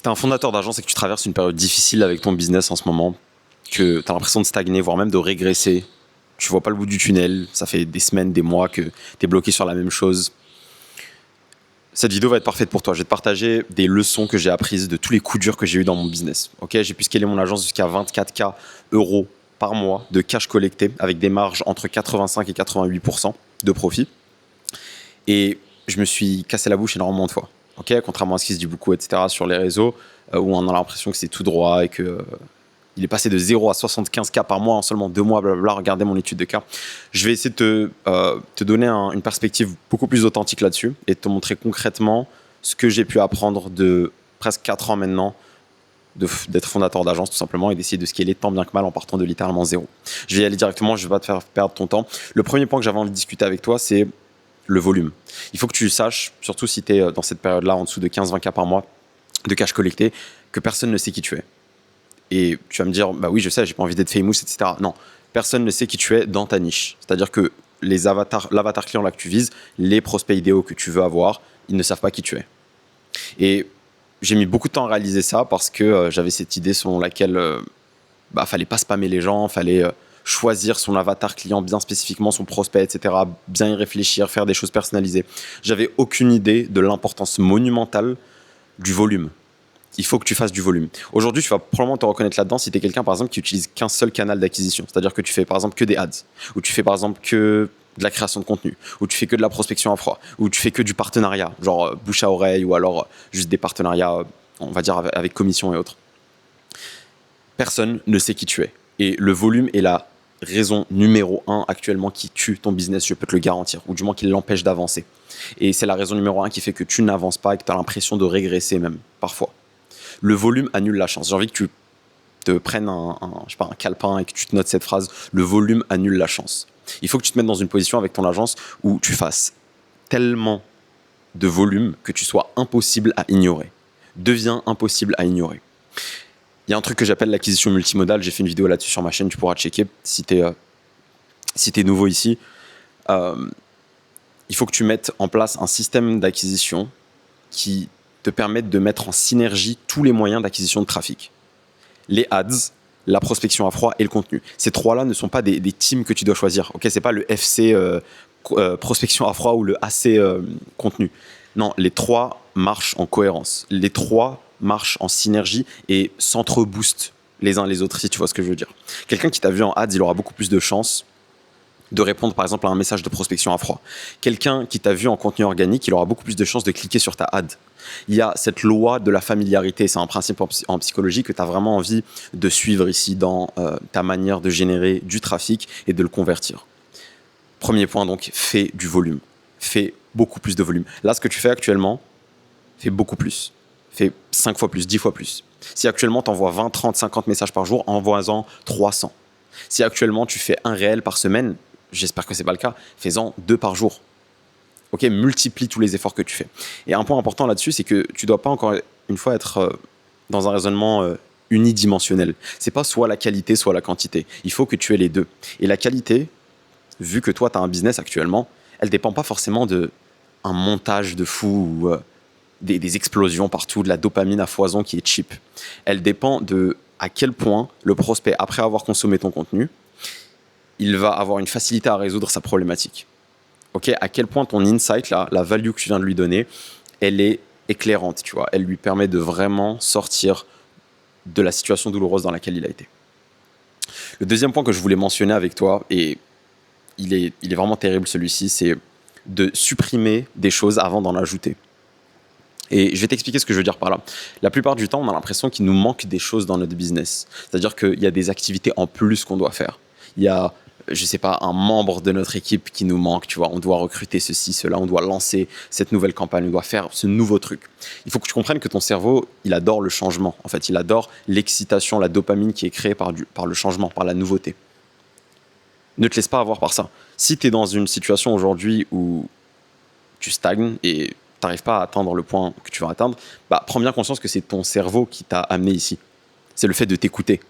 tu es un fondateur d'agence et que tu traverses une période difficile avec ton business en ce moment, que tu as l'impression de stagner, voire même de régresser, tu vois pas le bout du tunnel, ça fait des semaines, des mois que tu es bloqué sur la même chose, cette vidéo va être parfaite pour toi. Je vais te partager des leçons que j'ai apprises de tous les coups durs que j'ai eu dans mon business. Okay, j'ai pu scaler mon agence jusqu'à 24K euros par mois de cash collecté avec des marges entre 85 et 88% de profit. Et je me suis cassé la bouche énormément de fois. Okay, contrairement à ce qui se dit beaucoup, etc. sur les réseaux, où on a l'impression que c'est tout droit et que il est passé de 0 à 75K par mois en seulement 2 mois, blablabla. Regardez mon étude de cas. Je vais essayer de te donner une perspective beaucoup plus authentique là-dessus et de te montrer concrètement ce que j'ai pu apprendre de presque 4 ans maintenant d'être fondateur d'agence tout simplement et d'essayer de scaler tant bien que mal en partant de littéralement zéro. Je vais y aller directement, je ne vais pas te faire perdre ton temps. Le premier point que j'avais envie de discuter avec toi, c'est le volume. Il faut que tu saches, surtout si tu es dans cette période-là, en dessous de 15-20K par mois de cash collecté, que personne ne sait qui tu es. Et tu vas me dire, bah oui, je sais, j'ai pas envie d'être famous, etc. Non, personne ne sait qui tu es dans ta niche. C'est-à-dire que l'avatar client là que tu vises, les prospects idéaux que tu veux avoir, ils ne savent pas qui tu es. Et j'ai mis beaucoup de temps à réaliser ça parce que j'avais cette idée selon laquelle fallait pas spammer les gens, fallait choisir son avatar client bien spécifiquement, son prospect, etc. Bien y réfléchir, faire des choses personnalisées. J'avais aucune idée de l'importance monumentale du volume. Il faut que tu fasses du volume. Aujourd'hui, tu vas probablement te reconnaître là-dedans si tu es quelqu'un, par exemple, qui utilise qu'un seul canal d'acquisition. C'est-à-dire que tu fais, par exemple, que des ads, ou tu fais, par exemple, que de la création de contenu, ou tu fais que de la prospection à froid, ou tu fais que du partenariat, genre bouche à oreille, ou alors juste des partenariats, on va dire, avec commission et autres. Personne ne sait qui tu es. Et le volume est la raison numéro 1 actuellement qui tue ton business, je peux te le garantir, ou du moins qui l'empêche d'avancer. Et c'est la raison numéro 1 qui fait que tu n'avances pas et que tu as l'impression de régresser même, parfois. Le volume annule la chance. J'ai envie que tu te prennes un calepin et que tu te notes cette phrase. Le volume annule la chance. Il faut que tu te mettes dans une position avec ton agence où tu fasses tellement de volume que tu sois impossible à ignorer. Deviens impossible à ignorer. Il y a un truc que j'appelle l'acquisition multimodale. J'ai fait une vidéo là-dessus sur ma chaîne. Tu pourras checker si tu es nouveau ici. Il faut que tu mettes en place un système d'acquisition qui te permettent de mettre en synergie tous les moyens d'acquisition de trafic. Les ads, la prospection à froid et le contenu. Ces trois-là ne sont pas des teams que tu dois choisir. Okay, ce n'est pas le FC prospection à froid ou le AC contenu. Non, les trois marchent en cohérence. Les trois marchent en synergie et s'entre-boostent les uns les autres, si tu vois ce que je veux dire. Quelqu'un qui t'a vu en ads, il aura beaucoup plus de chances de répondre par exemple à un message de prospection à froid. Quelqu'un qui t'a vu en contenu organique, il aura beaucoup plus de chances de cliquer sur ta ad. Il y a cette loi de la familiarité, c'est un principe en psychologie que tu as vraiment envie de suivre ici dans ta manière de générer du trafic et de le convertir. Premier point donc, fais du volume. Fais beaucoup plus de volume. Là, ce que tu fais actuellement, fais beaucoup plus. Fais 5 fois plus, 10 fois plus. Si actuellement tu envoies 20, 30, 50 messages par jour, envoie-en 300. Si actuellement tu fais un réel par semaine, j'espère que ce n'est pas le cas, fais-en 2 par jour. Ok, multiplie tous les efforts que tu fais. Et un point important là-dessus, c'est que tu ne dois pas encore une fois être dans un raisonnement unidimensionnel. Ce n'est pas soit la qualité, soit la quantité. Il faut que tu aies les deux. Et la qualité, vu que toi, tu as un business actuellement, elle ne dépend pas forcément d'un montage de fou ou des explosions partout, de la dopamine à foison qui est cheap. Elle dépend de à quel point le prospect, après avoir consommé ton contenu, il va avoir une facilité à résoudre sa problématique. Okay, à quel point ton insight, là, la value que tu viens de lui donner, elle est éclairante, tu vois. Elle lui permet de vraiment sortir de la situation douloureuse dans laquelle il a été. Le deuxième point que je voulais mentionner avec toi, et il est vraiment terrible celui-ci, c'est de supprimer des choses avant d'en ajouter. Et je vais t'expliquer ce que je veux dire par là. La plupart du temps, on a l'impression qu'il nous manque des choses dans notre business. C'est-à-dire qu'il y a des activités en plus qu'on doit faire. Il y a, je ne sais pas, un membre de notre équipe qui nous manque, tu vois, on doit recruter ceci, cela, on doit lancer cette nouvelle campagne, on doit faire ce nouveau truc. Il faut que tu comprennes que ton cerveau, il adore le changement. En fait, il adore l'excitation, la dopamine qui est créée par le changement, par la nouveauté. Ne te laisse pas avoir par ça. Si tu es dans une situation aujourd'hui où tu stagnes et tu n'arrives pas à atteindre le point que tu veux atteindre, prends bien conscience que c'est ton cerveau qui t'a amené ici. C'est le fait de t'écouter.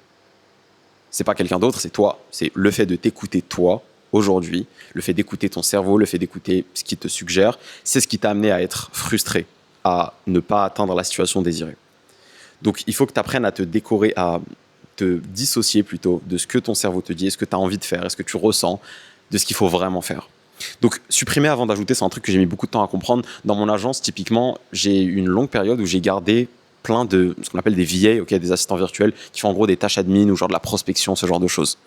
C'est pas quelqu'un d'autre, c'est toi. C'est le fait de t'écouter toi, aujourd'hui, le fait d'écouter ton cerveau, le fait d'écouter ce qui te suggère, c'est ce qui t'a amené à être frustré, à ne pas atteindre la situation désirée. Donc, il faut que tu apprennes à te décorer, à te dissocier plutôt de ce que ton cerveau te dit, est-ce que tu as envie de faire, est-ce que tu ressens, de ce qu'il faut vraiment faire. Donc, supprimer avant d'ajouter, c'est un truc que j'ai mis beaucoup de temps à comprendre. Dans mon agence, typiquement, j'ai eu une longue période où j'ai gardé plein de ce qu'on appelle des VA, des assistants virtuels, qui font en gros des tâches admin ou genre de la prospection, ce genre de choses.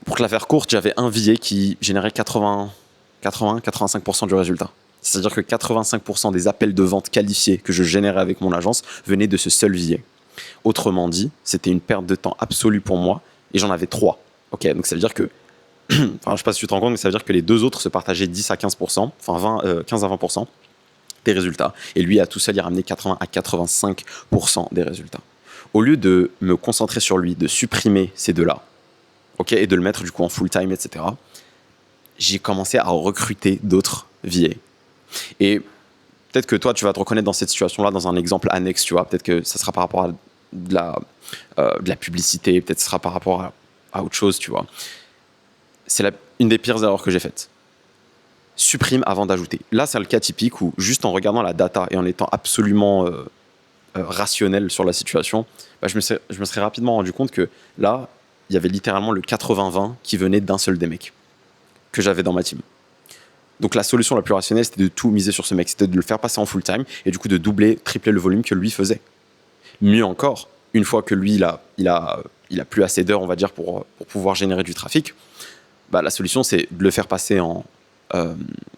Pour te la faire courte, j'avais un VA qui générait 80-85% du résultat. C'est-à-dire que 85% des appels de vente qualifiés que je générais avec mon agence venaient de ce seul VA. Autrement dit, c'était une perte de temps absolue pour moi et j'en avais 3. Donc ça veut dire que, enfin, je ne sais pas si tu te rends compte, mais ça veut dire que les deux autres se partageaient 10 à 15%, enfin 15 à 20% des résultats. Et lui, à tout seul, il ramenait 80 à 85% des résultats. Au lieu de me concentrer sur lui, de supprimer ces deux-là, et de le mettre du coup en full-time, etc., j'ai commencé à recruter d'autres VA. Et peut-être que toi, tu vas te reconnaître dans cette situation-là, dans un exemple annexe, tu vois. Peut-être que ça sera par rapport à de la publicité, peut-être que ça sera par rapport à autre chose, tu vois. C'est une des pires erreurs que j'ai faites. Supprime avant d'ajouter. Là, c'est le cas typique où, juste en regardant la data et en étant absolument rationnel sur la situation, je me serais rapidement rendu compte que là, il y avait littéralement le 80-20 qui venait d'un seul des mecs que j'avais dans ma team. Donc la solution la plus rationnelle, c'était de tout miser sur ce mec, c'était de le faire passer en full time et du coup de doubler, tripler le volume que lui faisait. Mieux encore, une fois que lui, il a plus assez d'heures, on va dire, pour pouvoir générer du trafic, la solution, c'est de le faire passer en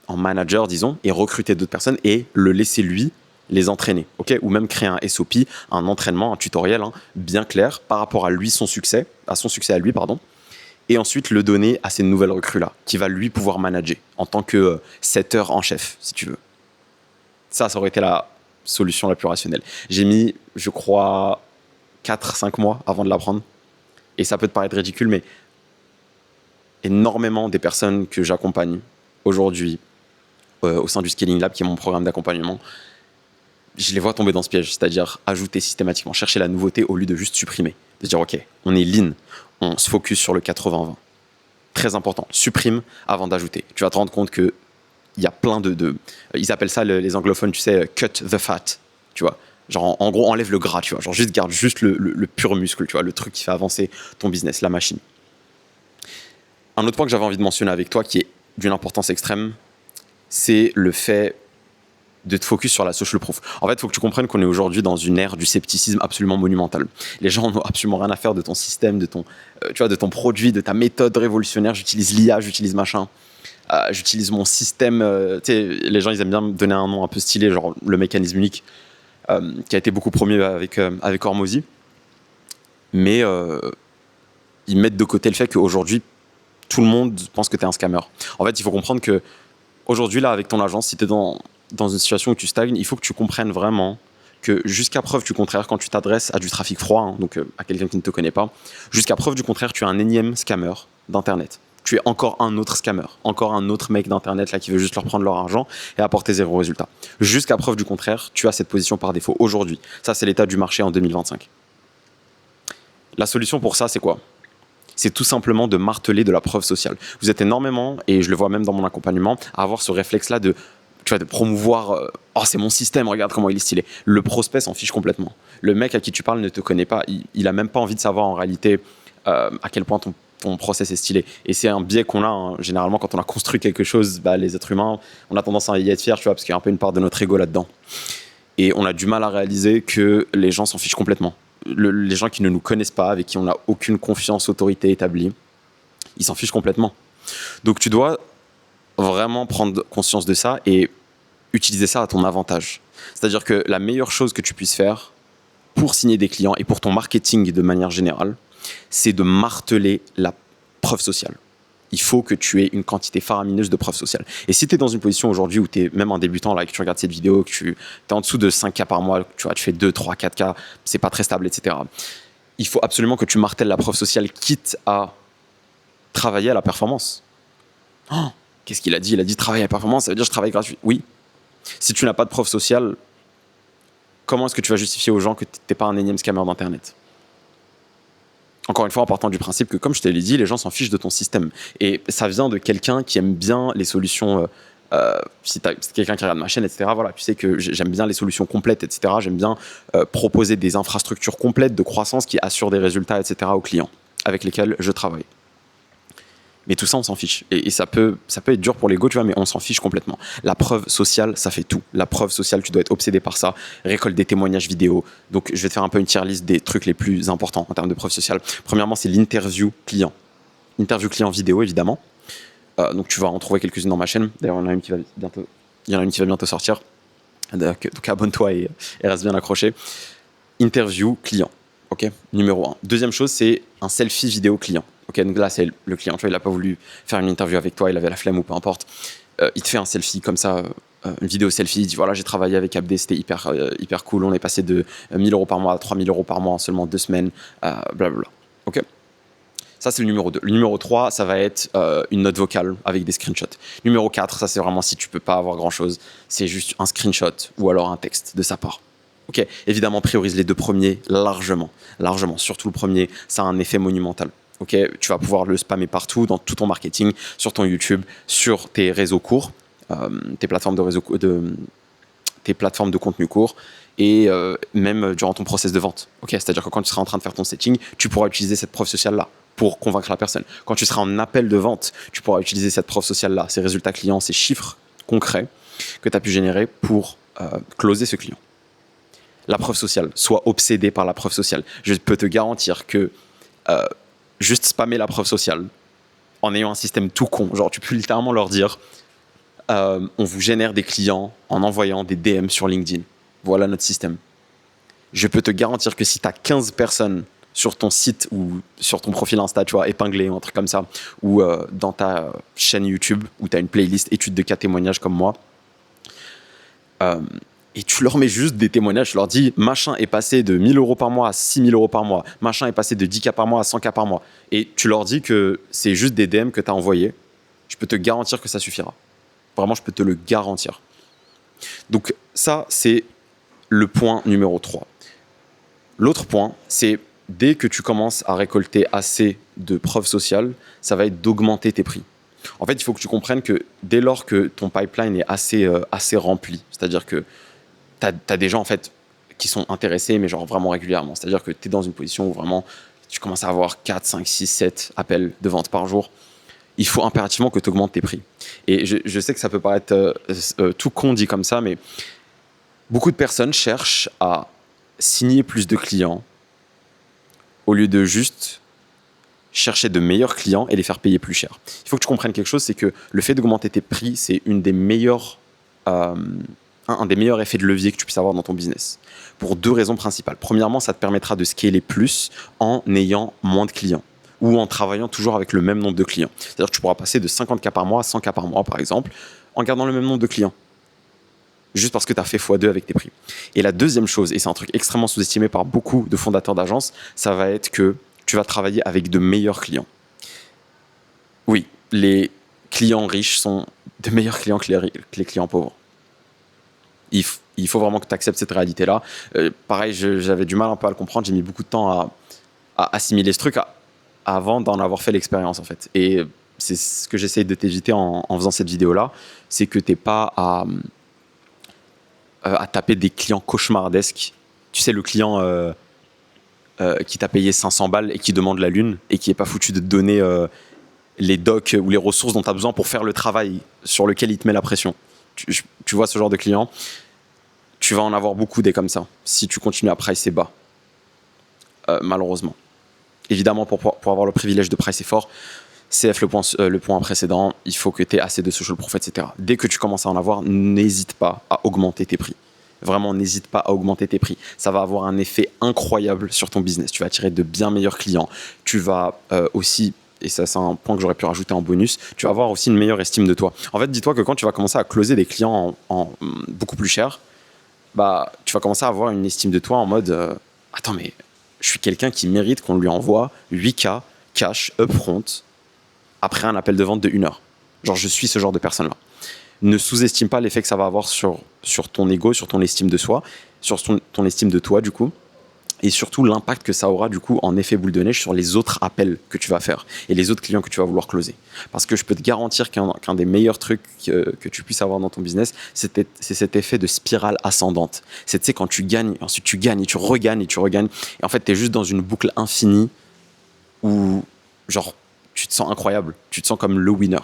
manager, disons, et recruter d'autres personnes et le laisser lui les entraîner, ou même créer un SOP, un entraînement, un tutoriel bien clair par rapport à lui, son succès à lui, et ensuite le donner à ces nouvelles recrues-là, qui va lui pouvoir manager en tant que setter en chef, si tu veux. Ça aurait été la solution la plus rationnelle. J'ai mis, je crois, 4-5 mois avant de l'apprendre. Et ça peut te paraître ridicule, mais énormément des personnes que j'accompagne aujourd'hui au sein du Scaling Lab, qui est mon programme d'accompagnement, je les vois tomber dans ce piège, c'est-à-dire ajouter systématiquement, chercher la nouveauté au lieu de juste supprimer. De dire, OK, on est lean, on se focus sur le 80-20. Très important, supprime avant d'ajouter. Tu vas te rendre compte qu'il y a plein ils appellent ça, les anglophones, tu sais, cut the fat, tu vois. Genre, en gros, enlève le gras, tu vois. Genre, garde juste le pur muscle, tu vois, le truc qui fait avancer ton business, la machine. Un autre point que j'avais envie de mentionner avec toi, qui est d'une importance extrême, c'est le fait de te focus sur la social proof. En fait, il faut que tu comprennes qu'on est aujourd'hui dans une ère du scepticisme absolument monumentale. Les gens n'ont absolument rien à faire de ton système, de ton produit, de ta méthode révolutionnaire. J'utilise l'IA, j'utilise machin. J'utilise mon système. Les gens, ils aiment bien me donner un nom un peu stylé, genre le mécanisme unique, qui a été beaucoup promu avec Hormozy. Mais ils mettent de côté le fait qu'aujourd'hui, tout le monde pense que tu es un scammer. En fait, il faut comprendre que aujourd'hui, là, avec ton agence, si tu es dans une situation où tu stagnes, il faut que tu comprennes vraiment que jusqu'à preuve du contraire, quand tu t'adresses à du trafic froid, donc à quelqu'un qui ne te connaît pas, jusqu'à preuve du contraire, tu es un énième scammer d'Internet. Tu es encore un autre scammer, encore un autre mec d'Internet là qui veut juste leur prendre leur argent et apporter zéro résultat. Jusqu'à preuve du contraire, tu as cette position par défaut aujourd'hui. Ça, c'est l'état du marché en 2025. La solution pour ça, c'est quoi ? C'est tout simplement de marteler de la preuve sociale. Vous êtes énormément, et je le vois même dans mon accompagnement, à avoir ce réflexe-là de promouvoir c'est mon système, regarde comment il est stylé. Le prospect s'en fiche complètement. Le mec à qui tu parles ne te connaît pas. Il a même pas envie de savoir en réalité à quel point ton process est stylé. Et c'est un biais qu'on a, généralement, quand on a construit quelque chose, les êtres humains, on a tendance à y être fiers, tu vois, parce qu'il y a un peu une part de notre ego là-dedans. Et on a du mal à réaliser que les gens s'en fichent complètement. Les gens qui ne nous connaissent pas, avec qui on n'a aucune confiance, autorité établie, ils s'en fichent complètement. Donc tu dois vraiment prendre conscience de ça et utiliser ça à ton avantage. C'est-à-dire que la meilleure chose que tu puisses faire pour signer des clients et pour ton marketing de manière générale, c'est de marteler la preuve sociale. Il faut que tu aies une quantité faramineuse de preuves sociales. Et si tu es dans une position aujourd'hui où tu es même un débutant, là, que tu regardes cette vidéo, que tu es en dessous de 5K par mois, tu fais 2, 3, 4K, c'est pas très stable, etc. Il faut absolument que tu martèles la preuve sociale, quitte à travailler à la performance. Qu'est-ce qu'il a dit ? Il a dit travailler à la performance, ça veut dire je travaille gratuit. Oui. Si tu n'as pas de preuve sociale, comment est-ce que tu vas justifier aux gens que tu n'es pas un énième scammer d'Internet ? Encore une fois, en partant du principe que, comme je te l'ai dit, les gens s'en fichent de ton système. Et ça vient de quelqu'un qui aime bien les solutions Si tu es quelqu'un qui regarde ma chaîne, etc., voilà, tu sais que j'aime bien les solutions complètes, etc. J'aime bien proposer des infrastructures complètes de croissance qui assurent des résultats, etc. aux clients avec lesquels je travaille. Mais tout ça, on s'en fiche. Et ça peut être dur pour l'ego, tu vois, mais on s'en fiche complètement. La preuve sociale, ça fait tout. La preuve sociale, tu dois être obsédé par ça. Récolte des témoignages vidéo. Donc, je vais te faire un peu une tier list des trucs les plus importants en termes de preuve sociale. Premièrement, c'est l'interview client. Interview client vidéo, évidemment. Donc, tu vas en trouver quelques-unes dans ma chaîne. D'ailleurs, il y en a une qui va bientôt sortir. Donc, abonne-toi et reste bien accroché. Interview client. Ok, numéro 1. Deuxième chose, c'est un selfie vidéo client. Ok, donc là, c'est le client. Tu vois, il n'a pas voulu faire une interview avec toi, il avait la flemme ou peu importe. Il te fait un selfie comme ça, une vidéo selfie. Il dit voilà, j'ai travaillé avec Abdé, c'était hyper cool. On est passé de 1 000 € par mois à 3 000 € par mois en seulement 2 semaines. Blablabla. Ok. Ça, c'est le numéro 2. Le numéro 3, ça va être une note vocale avec des screenshots. Numéro 4, ça, c'est vraiment si tu peux pas avoir grand-chose. C'est juste un screenshot ou alors un texte de sa part. Ok, évidemment, priorise les 2 premiers largement. Surtout le premier, ça a un effet monumental. Ok, tu vas pouvoir le spammer partout, dans tout ton marketing, sur ton YouTube, sur tes réseaux courts, tes plateformes de contenu court, et même durant ton process de vente. Ok, c'est-à-dire que quand tu seras en train de faire ton setting, tu pourras utiliser cette preuve sociale-là pour convaincre la personne. Quand tu seras en appel de vente, tu pourras utiliser cette preuve sociale-là, ces résultats clients, ces chiffres concrets que tu as pu générer pour closer ce client. La preuve sociale, sois obsédé par la preuve sociale. Je peux te garantir que juste spammer la preuve sociale en ayant un système tout con, genre tu peux littéralement leur dire on vous génère des clients en envoyant des DM sur LinkedIn. Voilà notre système. Je peux te garantir que si tu as 15 personnes sur ton site ou sur ton profil Insta, tu vois, épinglé ou un truc comme ça, ou dans ta chaîne YouTube où tu as une playlist études de cas témoignages comme moi, et tu leur mets juste des témoignages, tu leur dis machin est passé de 1 000 € par mois à 6 000 € par mois, machin est passé de 10 K par mois à 100 K par mois, et tu leur dis que c'est juste des DM que tu as envoyés, je peux te garantir que ça suffira. Vraiment, je peux te le garantir. Donc ça, c'est le point numéro 3. L'autre point, c'est dès que tu commences à récolter assez de preuves sociales, ça va être d'augmenter tes prix. En fait, il faut que tu comprennes que dès lors que ton pipeline est assez rempli, c'est-à-dire que tu as des gens en fait qui sont intéressés, mais genre vraiment régulièrement. C'est-à-dire que tu es dans une position où vraiment tu commences à avoir 4, 5, 6, 7 appels de vente par jour. Il faut impérativement que tu augmentes tes prix. Et je sais que ça peut paraître tout con dit comme ça, mais beaucoup de personnes cherchent à signer plus de clients au lieu de juste chercher de meilleurs clients et les faire payer plus cher. Il faut que tu comprennes quelque chose, c'est que le fait d'augmenter tes prix, c'est un des meilleurs effets de levier que tu puisses avoir dans ton business. Pour 2 raisons principales. Premièrement, ça te permettra de scaler plus en ayant moins de clients ou en travaillant toujours avec le même nombre de clients. C'est-à-dire que tu pourras passer de 50 K par mois à 100 K par mois, par exemple, en gardant le même nombre de clients. Juste parce que tu as fait x2 avec tes prix. Et la deuxième chose, et c'est un truc extrêmement sous-estimé par beaucoup de fondateurs d'agences, ça va être que tu vas travailler avec de meilleurs clients. Oui, les clients riches sont de meilleurs clients que les clients pauvres. Il faut vraiment que tu acceptes cette réalité-là. Pareil, j'avais du mal un peu à le comprendre. J'ai mis beaucoup de temps à assimiler ce truc avant d'en avoir fait l'expérience, en fait. Et c'est ce que j'essaye de t'éviter en faisant cette vidéo-là, c'est que tu n'aies pas à taper des clients cauchemardesques. Tu sais, le client qui t'a payé 500 balles et qui demande la lune et qui n'est pas foutu de te donner les docs ou les ressources dont tu as besoin pour faire le travail sur lequel il te met la pression. Tu vois ce genre de client, tu vas en avoir beaucoup des comme ça si tu continues à pricer bas, malheureusement. Évidemment, pour avoir le privilège de pricer fort, CF le point précédent, il faut que tu aies assez de social proof, etc. Dès que tu commences à en avoir, n'hésite pas à augmenter tes prix. Vraiment, n'hésite pas à augmenter tes prix. Ça va avoir un effet incroyable sur ton business. Tu vas attirer de bien meilleurs clients. Tu vas aussi, et ça c'est un point que j'aurais pu rajouter en bonus, tu vas avoir aussi une meilleure estime de toi. En fait, dis-toi que quand tu vas commencer à closer des clients en beaucoup plus cher, bah, tu vas commencer à avoir une estime de toi en mode attends, mais je suis quelqu'un qui mérite qu'on lui envoie 8K cash upfront après un appel de vente de 1 heure. Genre, je suis ce genre de personne-là. Ne sous-estime pas l'effet que ça va avoir sur ton ego, sur ton estime de soi, sur ton estime de toi, du coup. et surtout l'impact que ça aura du coup en effet boule de neige sur les autres appels que tu vas faire et les autres clients que tu vas vouloir closer. Parce que je peux te garantir qu'un des meilleurs trucs que tu puisses avoir dans ton business, c'est cet effet de spirale ascendante. C'est, tu sais, quand tu gagnes, ensuite tu gagnes et tu regagnes et tu regagnes. Et en fait, tu es juste dans une boucle infinie où, genre, tu te sens incroyable. Tu te sens comme le winner.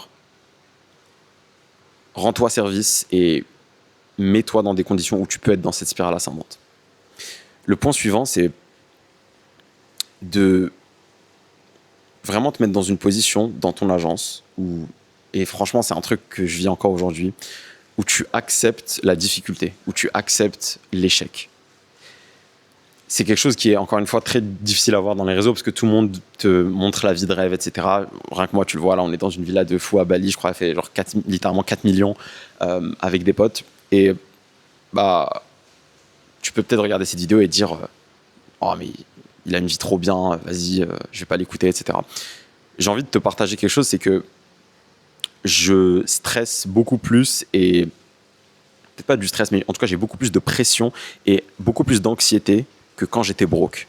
Rends-toi service et mets-toi dans des conditions où tu peux être dans cette spirale ascendante. Le point suivant, c'est de vraiment te mettre dans une position dans ton agence où, et franchement, c'est un truc que je vis encore aujourd'hui, où tu acceptes la difficulté, où tu acceptes l'échec. C'est quelque chose qui est encore une fois très difficile à voir dans les réseaux parce que tout le monde te montre la vie de rêve, etc. Rien que moi, tu le vois, là, on est dans une villa de fou à Bali, je crois, fait genre littéralement 4 millions avec des potes. Et bah, tu peux peut-être regarder cette vidéo et dire oh, mais il a une vie trop bien, vas-y, je vais pas l'écouter, etc. J'ai envie de te partager quelque chose, c'est que je stresse beaucoup plus et peut-être pas du stress, mais en tout cas, j'ai beaucoup plus de pression et beaucoup plus d'anxiété que quand j'étais broke.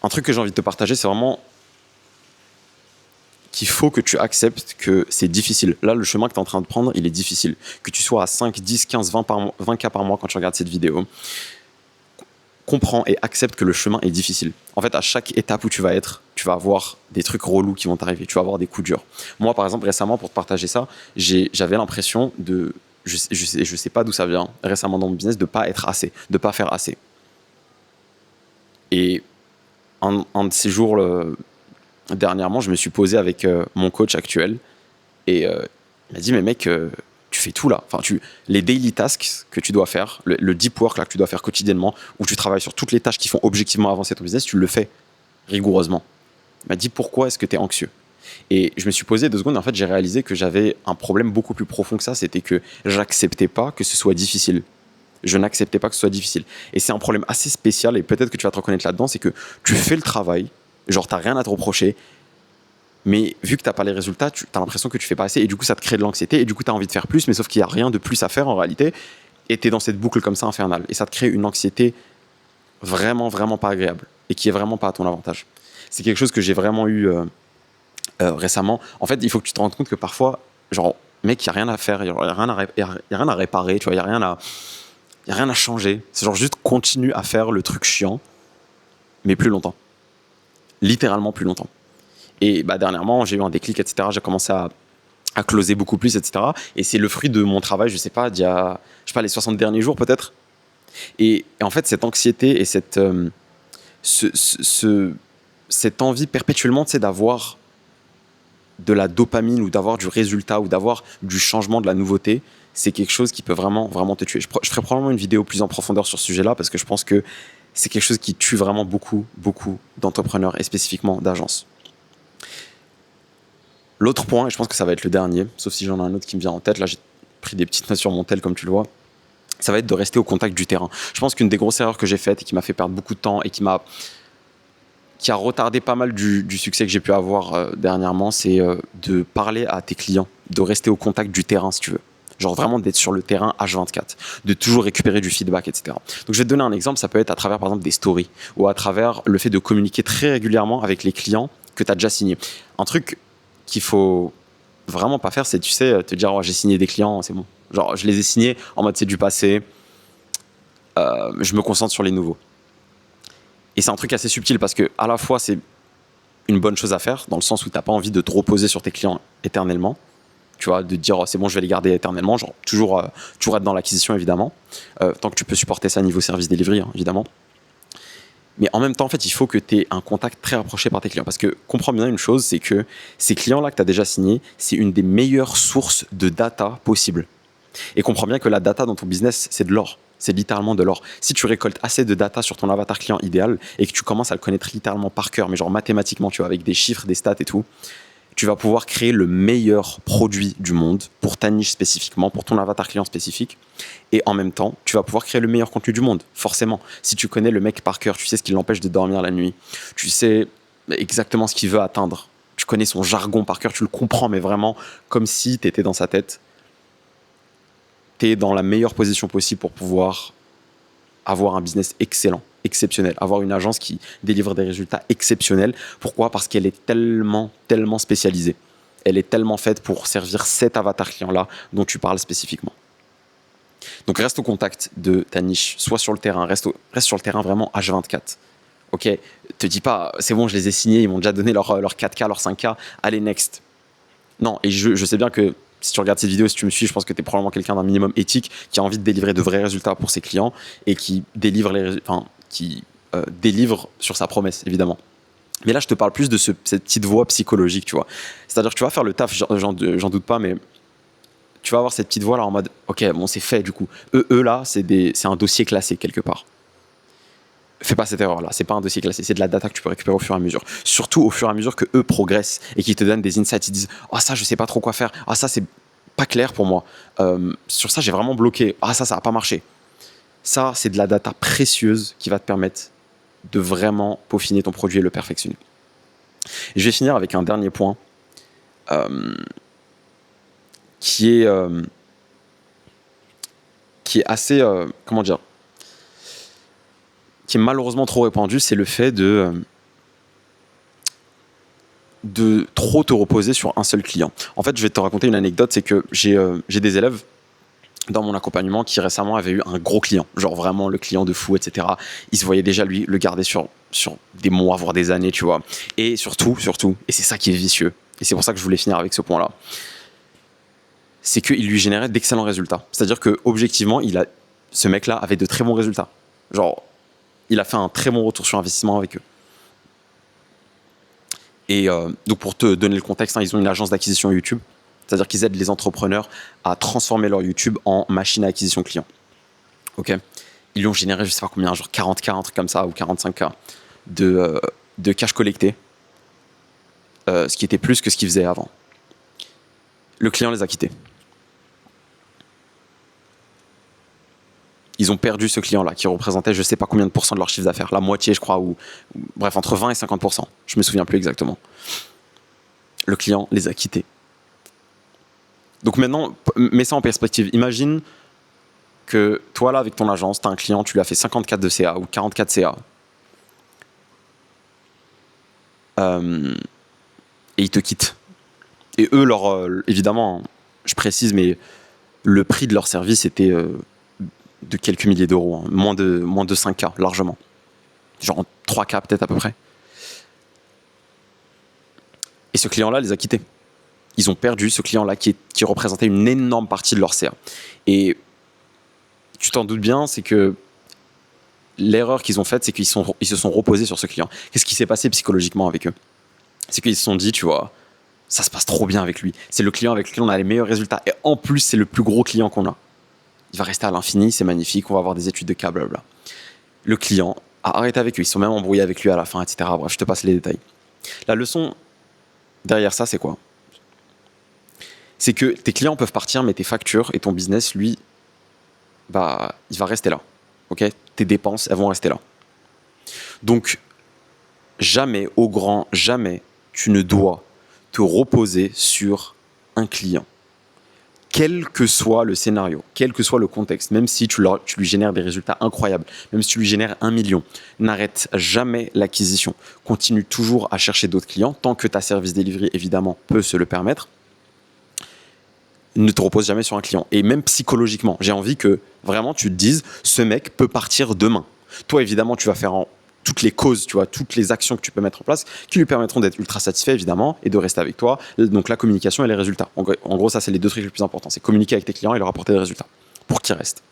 Un truc que j'ai envie de te partager, c'est vraiment qu'il faut que tu acceptes que c'est difficile. Là, le chemin que tu es en train de prendre, il est difficile. Que tu sois à 5, 10, 15, 20 cas par mois quand tu regardes cette vidéo, comprends et accepte que le chemin est difficile. En fait, à chaque étape où tu vas être, tu vas avoir des trucs relous qui vont t'arriver. Tu vas avoir des coups durs. Moi, par exemple, récemment, pour te partager ça, j'avais l'impression de... Je sais pas d'où ça vient, récemment dans mon business, de pas être assez, de pas faire assez. Et un de ces jours, dernièrement, je me suis posé avec mon coach actuel et il m'a dit, mais mec, tu fais tout là. Enfin, les daily tasks que tu dois faire, le deep work là, que tu dois faire quotidiennement, où tu travailles sur toutes les tâches qui font objectivement avancer ton business, tu le fais rigoureusement. Il m'a dit, pourquoi est-ce que tu es anxieux? Et je me suis posé 2 secondes et en fait, j'ai réalisé que j'avais un problème beaucoup plus profond que ça, c'était que j'acceptais pas que ce soit difficile. Je n'acceptais pas que ce soit difficile. Et c'est un problème assez spécial et peut-être que tu vas te reconnaître là-dedans, c'est que tu fais le travail, genre t'as rien à te reprocher, mais vu que t'as pas les résultats, tu as l'impression que tu fais pas assez et du coup ça te crée de l'anxiété et du coup tu as envie de faire plus, mais sauf qu'il y a rien de plus à faire en réalité et t'es dans cette boucle comme ça infernale et ça te crée une anxiété vraiment vraiment pas agréable et qui est vraiment pas à ton avantage. C'est quelque chose que j'ai vraiment eu récemment. En fait, il faut que tu te rendes compte que parfois, genre, mec, il y a rien à faire, il y a rien à réparer, tu vois, il y a rien à changer. C'est genre juste continue à faire le truc chiant, mais plus longtemps. Littéralement plus longtemps. Et bah, dernièrement, j'ai eu un déclic, etc. J'ai commencé à closer beaucoup plus, etc. Et c'est le fruit de mon travail, je sais pas, d'il y a, je sais pas, les 60 derniers jours peut-être. Et en fait, cette anxiété et cette envie perpétuellement, tu sais, d'avoir de la dopamine ou d'avoir du résultat ou d'avoir du changement, de la nouveauté, c'est quelque chose qui peut vraiment, vraiment te tuer. Je ferai probablement une vidéo plus en profondeur sur ce sujet-là parce que je pense que c'est quelque chose qui tue vraiment beaucoup, beaucoup d'entrepreneurs et spécifiquement d'agences. L'autre point, et je pense que ça va être le dernier, sauf si j'en ai un autre qui me vient en tête, là j'ai pris des petites notes sur mon tel comme tu le vois, ça va être de rester au contact du terrain. Je pense qu'une des grosses erreurs que j'ai faites et qui m'a fait perdre beaucoup de temps et qui a retardé pas mal du succès que j'ai pu avoir dernièrement, c'est de parler à tes clients, de rester au contact du terrain si tu veux. Genre vraiment d'être sur le terrain H24, de toujours récupérer du feedback, etc. Donc je vais te donner un exemple, ça peut être à travers par exemple des stories ou à travers le fait de communiquer très régulièrement avec les clients que tu as déjà signés. Un truc qu'il faut vraiment pas faire, c'est, tu sais, te dire oh, j'ai signé des clients, c'est bon. Genre je les ai signés en mode c'est du passé, je me concentre sur les nouveaux. Et c'est un truc assez subtil parce que à la fois c'est une bonne chose à faire dans le sens où t'as pas envie de te reposer sur tes clients éternellement, tu vois, de te dire oh, c'est bon je vais les garder éternellement, genre toujours être dans l'acquisition évidemment, tant que tu peux supporter ça niveau service delivery hein, évidemment. Mais en même temps, en fait, il faut que tu aies un contact très rapproché par tes clients. Parce que comprends bien une chose, c'est que ces clients-là que tu as déjà signés, c'est une des meilleures sources de data possibles. Et comprends bien que la data dans ton business, c'est de l'or. C'est littéralement de l'or. Si tu récoltes assez de data sur ton avatar client idéal et que tu commences à le connaître littéralement par cœur, mais genre mathématiquement, tu vois, avec des chiffres, des stats et tout, tu vas pouvoir créer le meilleur produit du monde pour ta niche spécifiquement, pour ton avatar client spécifique. Et en même temps, tu vas pouvoir créer le meilleur contenu du monde, forcément. Si tu connais le mec par cœur, tu sais ce qui l'empêche de dormir la nuit. Tu sais exactement ce qu'il veut atteindre. Tu connais son jargon par cœur, tu le comprends, mais vraiment comme si tu étais dans sa tête. Tu es dans la meilleure position possible pour pouvoir avoir un business excellent, exceptionnel, avoir une agence qui délivre des résultats exceptionnels. Pourquoi ? Parce qu'elle est tellement, tellement spécialisée. Elle est tellement faite pour servir cet avatar client-là dont tu parles spécifiquement. Donc reste au contact de ta niche, soit sur le terrain, reste sur le terrain vraiment H24. Ok, te dis pas, c'est bon, je les ai signés, ils m'ont déjà donné leur 4K, leur 5K, allez, next. Non, et je sais bien que si tu regardes cette vidéo, si tu me suis, je pense que tu es probablement quelqu'un d'un minimum éthique qui a envie de délivrer de vrais résultats pour ses clients et qui délivre, délivre sur sa promesse, évidemment. Mais là, je te parle plus de cette petite voix psychologique, tu vois. C'est-à-dire que tu vas faire le taf, j'en doute pas, mais tu vas avoir cette petite voix là en mode, ok, bon, c'est fait du coup. Eux là, c'est un dossier classé quelque part. Fais pas cette erreur là, c'est pas un dossier classé, c'est de la data que tu peux récupérer au fur et à mesure. Surtout au fur et à mesure que eux progressent et qu'ils te donnent des insights, ils disent ah ça je sais pas trop quoi faire, ah ça c'est pas clair pour moi, sur ça j'ai vraiment bloqué, ah ça a pas marché. Ça c'est de la data précieuse qui va te permettre de vraiment peaufiner ton produit et le perfectionner. Et je vais finir avec un dernier point qui est assez comment dire, qui est malheureusement trop répandu, c'est le fait de trop te reposer sur un seul client. En fait, je vais te raconter une anecdote, c'est que j'ai des élèves dans mon accompagnement qui récemment avaient eu un gros client, genre vraiment le client de fou, etc. Ils se voyaient déjà lui le garder sur des mois, voire des années, tu vois. Et surtout, et c'est ça qui est vicieux, et c'est pour ça que je voulais finir avec ce point-là, c'est qu'il lui générait d'excellents résultats. C'est-à-dire que objectivement, ce mec-là avait de très bons résultats. Genre, il a fait un très bon retour sur investissement avec eux. Et donc pour te donner le contexte, ils ont une agence d'acquisition YouTube, c'est-à-dire qu'ils aident les entrepreneurs à transformer leur YouTube en machine à acquisition client. Ok, ils lui ont généré, je sais pas combien, genre 40K, un truc comme ça, ou 45K de cash collecté, ce qui était plus que ce qu'ils faisaient avant. Le client les a quittés. Ils ont perdu ce client-là qui représentait je sais pas combien de pourcents de leur chiffre d'affaires, la moitié je crois, ou bref entre 20 et 50%, je me souviens plus exactement. Le client les a quittés. Donc maintenant, mets ça en perspective. Imagine que toi là avec ton agence, tu as un client, tu lui as fait 54 de CA ou 44 CA. Et ils te quittent. Et eux, évidemment, je précise, mais le prix de leur service était de quelques milliers d'euros, hein, moins de 5K, largement. Genre 3K peut-être à peu près. Et ce client-là les a quittés. Ils ont perdu ce client-là qui représentait une énorme partie de leur CA. Et tu t'en doutes bien, c'est que l'erreur qu'ils ont faite, c'est qu'ils se sont reposés sur ce client. Qu'est-ce qui s'est passé psychologiquement avec eux ? C'est qu'ils se sont dit, tu vois, ça se passe trop bien avec lui. C'est le client avec lequel on a les meilleurs résultats. Et en plus, c'est le plus gros client qu'on a. Il va rester à l'infini, c'est magnifique, on va avoir des études de cas, blablabla. Le client a arrêté avec lui, ils se sont même embrouillés avec lui à la fin, etc. Bref, je te passe les détails. La leçon derrière ça, c'est quoi ? C'est que tes clients peuvent partir, mais tes factures et ton business, lui, il va rester là. Okay ? Tes dépenses, elles vont rester là. Donc, jamais, au grand jamais, tu ne dois te reposer sur un client. Quel que soit le scénario, quel que soit le contexte, même si tu lui génères des résultats incroyables, même si tu lui génères 1 million, n'arrête jamais l'acquisition. Continue toujours à chercher d'autres clients, tant que ta service delivery, évidemment, peut se le permettre. Ne te repose jamais sur un client. Et même psychologiquement, j'ai envie que vraiment tu te dises, ce mec peut partir demain. Toi, évidemment, tu vas faire toutes les causes, tu vois, toutes les actions que tu peux mettre en place qui lui permettront d'être ultra satisfait, évidemment, et de rester avec toi. Donc la communication et les résultats. En gros, ça, c'est les deux trucs les plus importants. C'est communiquer avec tes clients et leur apporter des résultats pour qu'ils restent.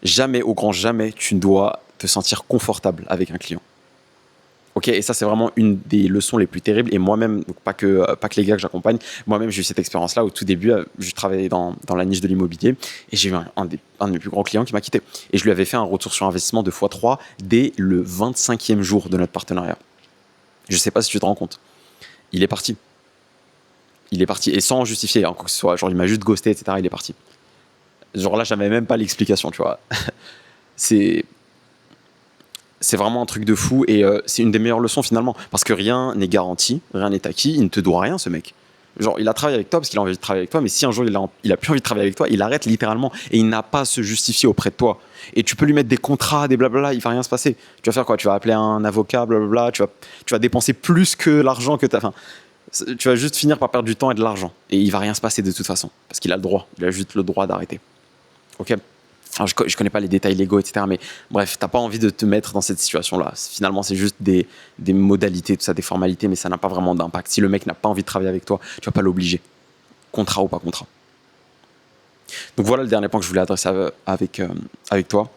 Jamais, au grand jamais, tu ne dois te sentir confortable avec un client. Ok, et ça, c'est vraiment une des leçons les plus terribles. Et moi-même, donc pas que les gars que j'accompagne, moi-même, j'ai eu cette expérience-là. Au tout début, je travaillais dans la niche de l'immobilier et j'ai eu un de mes plus grands clients qui m'a quitté. Et je lui avais fait un retour sur investissement de x3 dès le 25e jour de notre partenariat. Je ne sais pas si tu te rends compte. Il est parti. Et sans justifier, hein, quoi que ce soit. Genre, il m'a juste ghosté, etc. Il est parti. Genre là, j'avais même pas l'explication, tu vois. C'est vraiment un truc de fou et c'est une des meilleures leçons finalement parce que rien n'est garanti, rien n'est acquis, il ne te doit rien ce mec. Genre, il a travaillé avec toi parce qu'il a envie de travailler avec toi, mais si un jour il a plus envie de travailler avec toi, il arrête littéralement et il n'a pas à se justifier auprès de toi. Et tu peux lui mettre des contrats, des blablabla, il va rien se passer. Tu vas faire quoi? Tu vas appeler un avocat, blablabla, tu vas dépenser plus que l'argent que tu as. Enfin, tu vas juste finir par perdre du temps et de l'argent. Et il va rien se passer de toute façon. Parce qu'il a le droit. Il a juste le droit d'arrêter. Ok? Alors, je connais pas les détails légaux, etc. Mais bref, t'as pas envie de te mettre dans cette situation-là. Finalement, c'est juste des modalités, tout ça, des formalités, mais ça n'a pas vraiment d'impact. Si le mec n'a pas envie de travailler avec toi, tu vas pas l'obliger. Contrat ou pas contrat. Donc voilà le dernier point que je voulais adresser avec toi.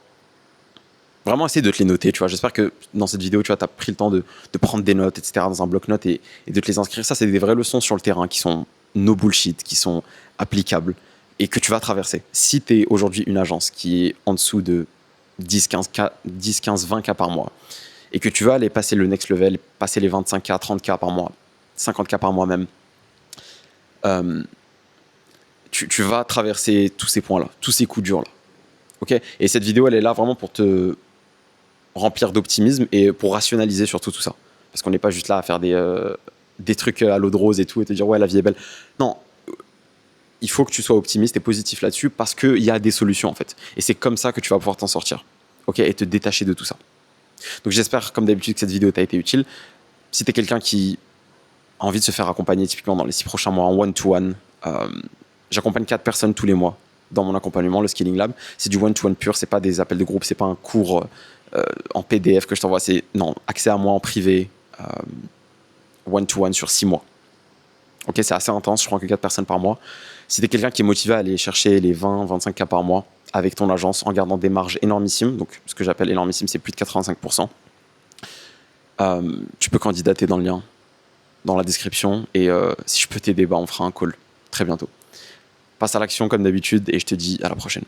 Vraiment essayer de te les noter, tu vois. J'espère que dans cette vidéo, tu vois, t'as pris le temps de prendre des notes, etc. dans un bloc-notes et de te les inscrire. Ça, c'est des vraies leçons sur le terrain qui sont no bullshit, qui sont applicables et que tu vas traverser. Si tu es aujourd'hui une agence qui est en dessous de 10, 15, 20 cas par mois et que tu vas aller passer le next level, passer les 25 cas, 30 cas par mois, 50 cas par mois même, tu vas traverser tous ces points-là, tous ces coups durs-là. Okay, et cette vidéo, elle est là vraiment pour te remplir d'optimisme et pour rationaliser surtout tout ça. Parce qu'on n'est pas juste là à faire des trucs à l'eau de rose et tout et te dire ouais, la vie est belle. Non, il faut que tu sois optimiste et positif là-dessus parce qu'il y a des solutions en fait. Et c'est comme ça que tu vas pouvoir t'en sortir. Ok, et te détacher de tout ça. Donc j'espère comme d'habitude que cette vidéo t'a été utile. Si tu es quelqu'un qui a envie de se faire accompagner typiquement dans les 6 prochains mois en one-to-one, j'accompagne 4 personnes tous les mois dans mon accompagnement, le Scaling Lab. C'est du one-to-one pur, c'est pas des appels de groupe, c'est pas un cours en PDF que je t'envoie, c'est non, accès à moi en privé, one-to-one sur 6 mois. Ok, c'est assez intense, je prends que 4 personnes par mois. Si tu es quelqu'un qui est motivé à aller chercher les 20-25 cas par mois avec ton agence en gardant des marges énormissimes, donc ce que j'appelle énormissime, c'est plus de 85%, tu peux candidater dans le lien, dans la description, et si je peux t'aider, on fera un call très bientôt. Passe à l'action comme d'habitude et je te dis à la prochaine.